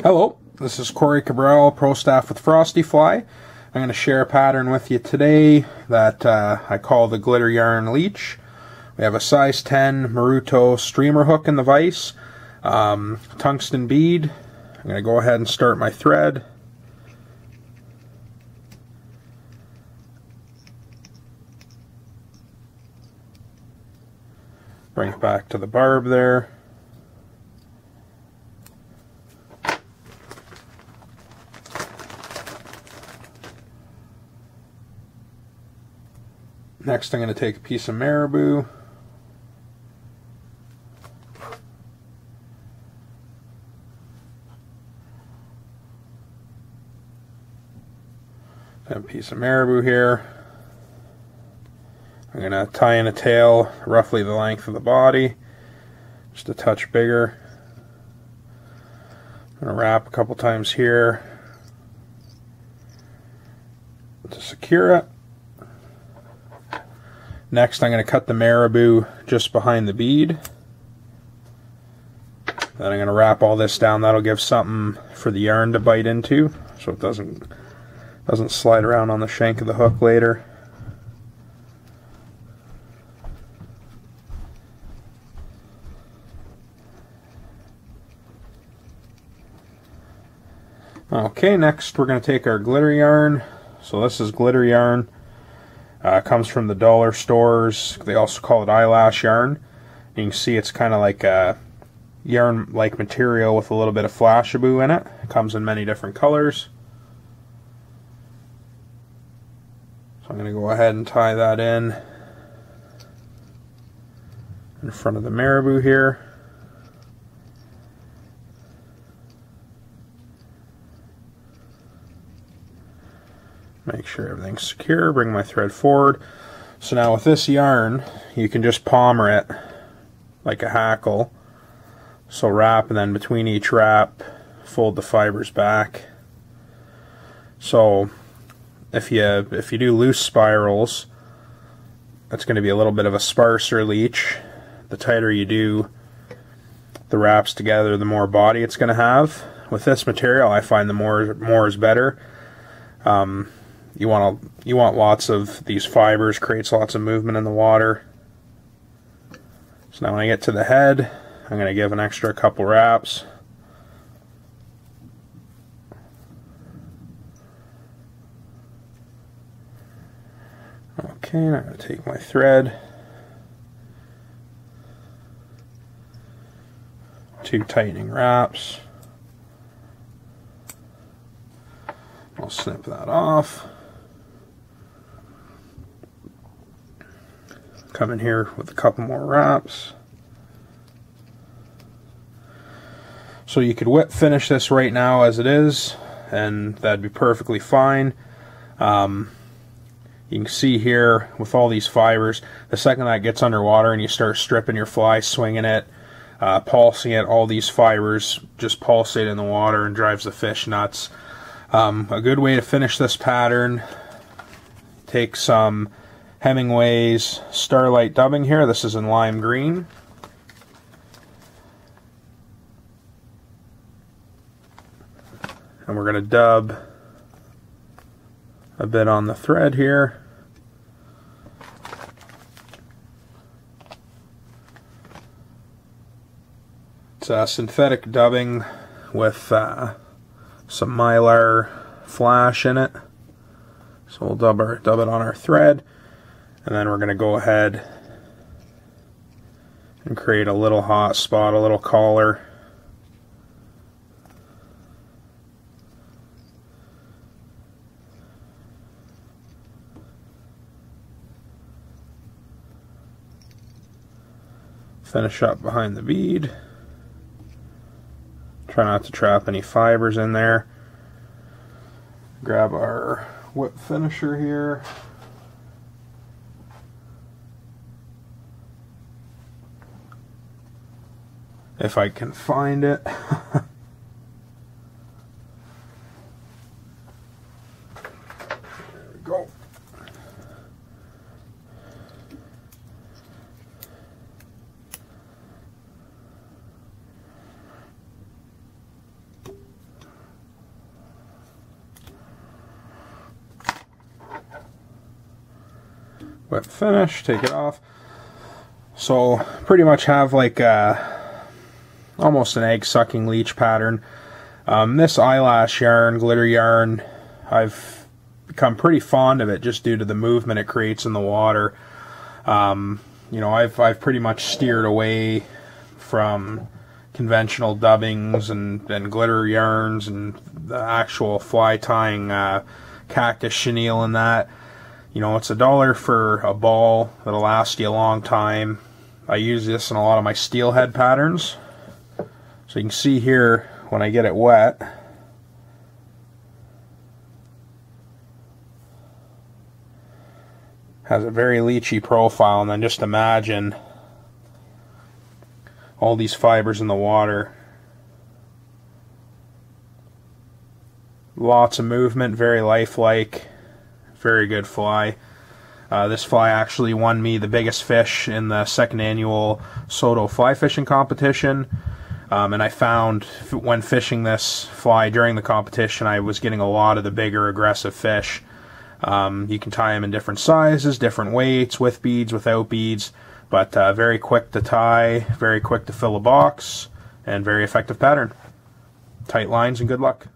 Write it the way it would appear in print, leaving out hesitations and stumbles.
Hello, this is Corey Cabral, Pro Staff with Frosty Fly. I'm going to share a pattern with you today that I call the Glitter Yarn Leech. We have a size 10 Maruto streamer hook in the vise, tungsten bead. I'm going to go ahead and start my thread. Bring it back to the barb there. Next, I'm going to take a piece of Marabou. I have a piece of Marabou here. I'm going to tie in a tail roughly the length of the body, just a touch bigger. I'm going to wrap a couple times here to secure it. Next, I'm going to cut the Marabou just behind the bead. Then I'm going to wrap all this down. That'll give something for the yarn to bite into, so it doesn't slide around on the shank of the hook later. Okay, next we're going to take our glitter yarn. So this is glitter yarn. Comes from the dollar stores. They also call it eyelash yarn. You can see it's kind of like a yarn-like material with a little bit of flashabou in it. It comes in many different colors. So I'm going to go ahead and tie that in front of the Marabou here. Make sure everything's secure, bring my thread forward. So now with this yarn, you can just palmer it like a hackle. So wrap, and then between each wrap, fold the fibers back. So if you do loose spirals, it's going to be a little bit of a sparser leech. The tighter you do the wraps together, the more body it's going to have. With this material, I find the more is better. You want lots of these fibers, creates lots of movement in the water. So now when I get to the head, I'm going to give an extra couple wraps. Okay, now I'm going to take my thread, 2 tightening wraps. I'll snip that off. Come in here with a couple more wraps. So you could whip finish this right now as it is, and that'd be perfectly fine. You can see here with all these fibers, the second that gets underwater and you start stripping your fly, swinging it, pulsing it, all these fibers just pulsate in the water and drives the fish nuts. A good way to finish this pattern, take some Hemingway's Starlite dubbing here. This is in lime green. And we're going to dub a bit on the thread here. It's a synthetic dubbing with some mylar flash in it. So we'll dub it on our thread. And then we're going to go ahead and create a little hot spot, a little collar. Finish up behind the bead. Try not to trap any fibers in there. Grab our whip finisher here. If I can find it. There we go. Wet finish, take it off. So pretty much have like almost an egg sucking leech pattern. This eyelash yarn, glitter yarn, I've become pretty fond of it just due to the movement it creates in the water. You know, I've pretty much steered away from conventional dubbings and glitter yarns and the actual fly tying cactus chenille and that. You know, it's $1 for a ball that'll last you a long time. I use this in a lot of my steelhead patterns. So you can see here when I get it wet, has a very leechy profile, and then just imagine all these fibers in the water. Lots of movement, very lifelike, very good fly. This fly actually won me the biggest fish in the 2nd annual Soto fly fishing competition. And I found when fishing this fly during the competition, I was getting a lot of the bigger aggressive fish. You can tie them in different sizes, different weights, with beads, without beads, but very quick to tie, very quick to fill a box, and very effective pattern. Tight lines and good luck.